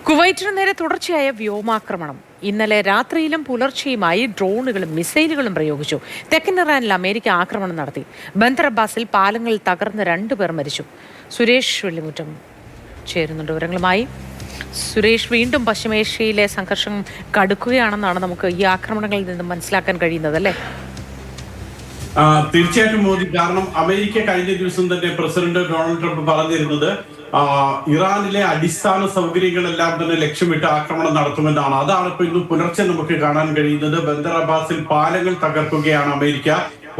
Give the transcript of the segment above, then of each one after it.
കുവൈറ്റിന് നേരെ തുടർച്ചയായ വ്യോമാക്രമണം. ഇന്നലെ രാത്രിയിലും പുലർച്ചെയുമായി ഡ്രോണുകളും മിസൈലുകളും പ്രയോഗിച്ചു. തെക്കൻ ഇറാനിൽ അമേരിക്ക ആക്രമണം നടത്തി. ബന്ദർ അബ്ബാസിൽ പാലങ്ങൾ തകർന്ന് 2 പേർ മരിച്ചു. സുരേഷ് വെള്ളിമുറ്റം ചേരുന്നുണ്ട് വിവരങ്ങളുമായി. സുരേഷ്, വീണ്ടും പശ്ചിമേഷ്യയിലെ സംഘർഷം കടുക്കുകയാണെന്നാണ് നമുക്ക് ഈ ആക്രമണങ്ങളിൽ നിന്നും മനസ്സിലാക്കാൻ കഴിയുന്നത്, അല്ലേ? തീർച്ചയായിട്ടും മോദി, കാരണം അമേരിക്ക കഴിഞ്ഞ ദിവസം തന്നെ പ്രസിഡന്റ് ഡൊണാൾഡ് ട്രംപ് പറഞ്ഞിരുന്നത് ഇറാനിലെ അടിസ്ഥാന സൗകര്യങ്ങളെല്ലാം തന്നെ ലക്ഷ്യമിട്ട് ആക്രമണം നടത്തുമെന്നാണ്. അതാണ് ഇപ്പൊ ഇന്ന് പുലർച്ചെ നമുക്ക് കാണാൻ കഴിയുന്നത്. ബന്ദർ അബ്ബാസിൽ പാലങ്ങൾ തകർക്കുകയാണ് അമേരിക്ക.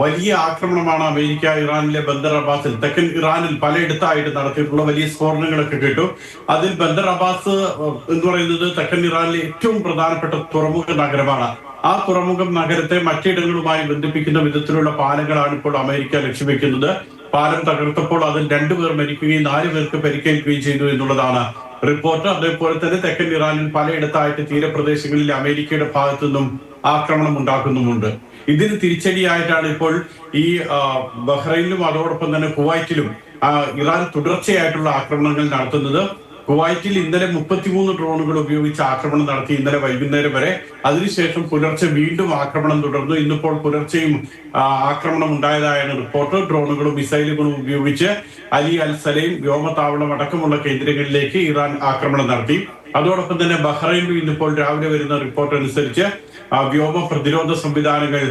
വലിയ ആക്രമണമാണ് അമേരിക്ക ഇറാനിലെ ബന്ദർ അബ്ബാസിൽ, തെക്കൻ ഇറാനിൽ പലയിടത്തായിട്ട് നടത്തിയിട്ടുള്ള വലിയ സ്ഫോടനങ്ങളൊക്കെ കേട്ടു. അതിൽ ബന്ദർ അബ്ബാസ് എന്ന് പറയുന്നത് തെക്കൻ ഇറാനിലെ ഏറ്റവും പ്രധാനപ്പെട്ട തുറമുഖ നഗരമാണ്. ആ തുറമുഖം നഗരത്തെ മറ്റിടങ്ങളുമായി ബന്ധിപ്പിക്കുന്ന വിധത്തിലുള്ള പാലങ്ങളാണ് ഇപ്പോൾ അമേരിക്ക ലക്ഷ്യം വെക്കുന്നത്. പാലം തകർത്തപ്പോൾ അതിൽ 2 പേർ മരിക്കുകയും 4 പേർക്ക് പരിക്കേൽക്കുകയും ചെയ്തു എന്നുള്ളതാണ് റിപ്പോർട്ട്. അതേപോലെ തന്നെ തെക്കൻ ഇറാനിൽ പലയിടത്തായിട്ട് തീരപ്രദേശങ്ങളിൽ അമേരിക്കയുടെ ഭാഗത്തു നിന്നും ആക്രമണം ഉണ്ടാക്കുന്നുമുണ്ട്. ഇതിന് തിരിച്ചടിയായിട്ടാണ് ഇപ്പോൾ ഈ ബഹ്റൈനിലും അതോടൊപ്പം തന്നെ കുവൈറ്റിലും ഇറാൻ തുടർച്ചയായിട്ടുള്ള ആക്രമണങ്ങൾ നടത്തുന്നത്. കുവൈറ്റിൽ ഇന്നലെ 33 ഡ്രോണുകൾ ഉപയോഗിച്ച് ആക്രമണം നടത്തി, ഇന്നലെ വൈകുന്നേരം വരെ. അതിനുശേഷം പുലർച്ചെ വീണ്ടും ആക്രമണം തുടർന്നു. ഇന്നിപ്പോൾ പുലർച്ചെയും ആക്രമണം ഉണ്ടായതായാണ് റിപ്പോർട്ട്. ഡ്രോണുകളും മിസൈലുകളും ഉപയോഗിച്ച് അലി അൽ സലൈം വ്യോമതാവളം അടക്കമുള്ള കേന്ദ്രങ്ങളിലേക്ക് ഇറാൻ ആക്രമണം നടത്തി. അതോടൊപ്പം തന്നെ ബഹ്റൈനിലും ഇന്നിപ്പോൾ രാവിലെ വരുന്ന റിപ്പോർട്ട് അനുസരിച്ച് വ്യോമ പ്രതിരോധ സംവിധാനങ്ങൾ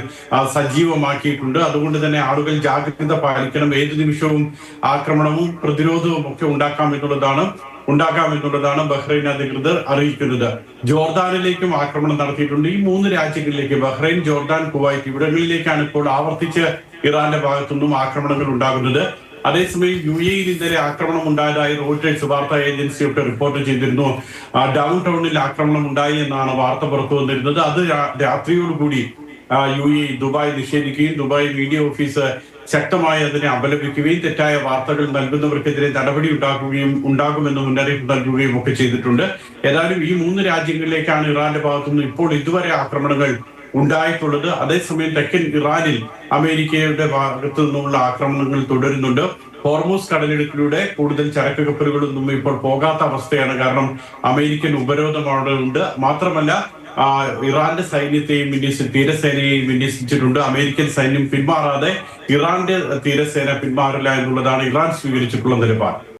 സജീവമാക്കിയിട്ടുണ്ട്. അതുകൊണ്ട് തന്നെ ആളുകൾ ജാഗ്രത പാലിക്കണം. ഏതു നിമിഷവും ആക്രമണവും പ്രതിരോധവും ഒക്കെ ഉണ്ടാക്കാമെന്നുള്ളതാണ് ബഹ്റൈൻ അധികൃതർ അറിയിക്കുന്നത്. ജോർദാനിലേക്കും ആക്രമണം നടത്തിയിട്ടുണ്ട്. ഈ 3 രാജ്യങ്ങളിലേക്ക്, ബഹ്റൈൻ, ജോർദാൻ, കുവൈറ്റ്, ഇവിടങ്ങളിലേക്കാണ് ഇപ്പോൾ ആവർത്തിച്ച് ഇറാന്റെ ഭാഗത്തുനിന്നും ആക്രമണങ്ങൾ ഉണ്ടാകുന്നത്. അതേസമയം UAE-യിൽ ഇന്നലെ ആക്രമണം ഉണ്ടായതായി റോയിട്ടേഴ്സ് വാർത്താ ഏജൻസിയൊക്കെ റിപ്പോർട്ട് ചെയ്തിരുന്നു. ഡൗൺ ടൗണിൽ ആക്രമണം ഉണ്ടായി എന്നാണ് വാർത്ത പുറത്തു വന്നിരുന്നത്. അത് രാത്രിയോടുകൂടി UAE ദുബായ് നിഷേധിക്കുകയും ദുബായ് മീഡിയ ഓഫീസ് ശക്തമായി അതിനെ അപലപിക്കുകയും തെറ്റായ വാർത്തകൾ നൽകുന്നവർക്കെതിരെ നടപടി ഉണ്ടാകുമെന്ന് മുന്നറിയിപ്പ് നൽകുകയും ഒക്കെ ചെയ്തിട്ടുണ്ട്. ഏതായാലും ഈ 3 രാജ്യങ്ങളിലേക്കാണ് ഇറാന്റെ ഭാഗത്തുനിന്ന് ഇപ്പോൾ ഇതുവരെ ആക്രമണങ്ങൾ ഉണ്ടായിട്ടുള്ളത്. അതേസമയം തെക്കൻ ഇറാനിൽ അമേരിക്കയുടെ ഭാഗത്തു നിന്നുള്ള ആക്രമണങ്ങൾ തുടരുന്നുണ്ട്. ഹോർമൂസ് കടലിടുക്കിലൂടെ കൂടുതൽ ചരക്ക് കപ്പലുകളൊന്നും ഇപ്പോൾ പോകാത്ത അവസ്ഥയാണ്. കാരണം അമേരിക്കൻ ഉപരോധം അവിടെ ഉണ്ട്. മാത്രമല്ല ഇറാന്റെ സൈന്യത്തെയും തീരസേനയെയും വിന്യസിച്ചിട്ടുണ്ട്. അമേരിക്കൻ സൈന്യം പിന്മാറാതെ ഇറാന്റെ തീരസേന പിന്മാറില്ല എന്നുള്ളതാണ് ഇറാൻ സ്വീകരിച്ചിട്ടുള്ള നിലപാട്.